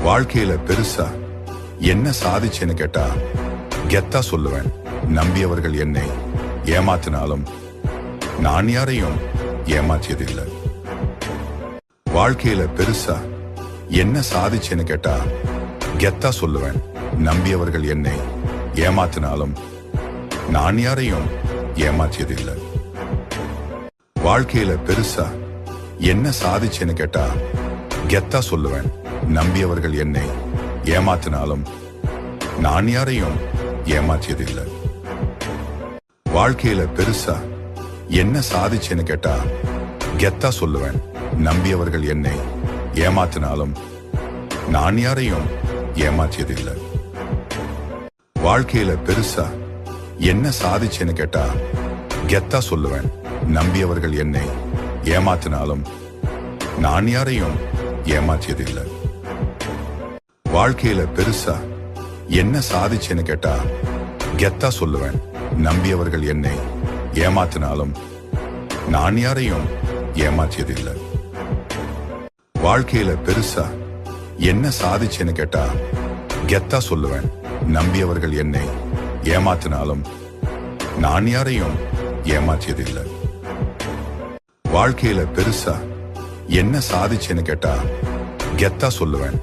வாழ்க்கையில பெருசா என்ன சாதிச்சேன்னு கேட்டா கெத்தா சொல்லுவேன். நம்பியவர்கள் என்னை ஏமாத்தினாலும் நான் யாரையும் ஏமாற்றியதில்லை. வாழ்க்கையில பெருசா என்ன சாதிச்சேன்னு கேட்டா கெத்தா சொல்லுவேன். நம்பியவர்கள் என்னை ஏமாத்தினாலும் நான் யாரையும் ஏமாற்றியதில்லை. வாழ்க்கையில பெருசா என்ன சாதிச்சேன்னு கேட்டா கெத்தா சொல்லுவேன். நம்பியவர்கள் என்னை ஏமாத்தினாலும் நான் யாரையும் ஏமாற்றியதில்லை. வாழ்க்கையில பெருசா என்ன சாதிச்சேன்னு கேட்டா கெத்தா சொல்லுவேன். நம்பியவர்கள் என்னை ஏமாத்தினாலும் நான் யாரையும் ஏமாற்றியதில்லை. வாழ்க்கையில பெருசா என்ன சாதிச்சேன்னு கேட்டா கெத்தா சொல்லுவேன். நம்பியவர்கள் என்னை ஏமாத்தினாலும் நான் யாரையும் ஏமாற்றியதில்லை. வாழ்க்கையில பெருசா என்ன சாதிச்சேன்னு கேட்டா கெத்தா சொல்லுவேன். நம்பியவர்கள் என்னை ஏமாத்தினாலும் நான் யாரையும் ஏமாற்றியதில்லை. வாழ்க்கையில பெருசா என்ன சாதிச்சேன்னு கேட்டா கெத்தா சொல்லுவேன். நம்பியவர்கள் என்னை ஏமாத்தினாலும் நான் யாரையும் ஏமாற்றியதில்லை. வாழ்க்கையில பெருசா என்ன சாதிச்சேன்னு கேட்டா கெத்தா சொல்லுவேன்.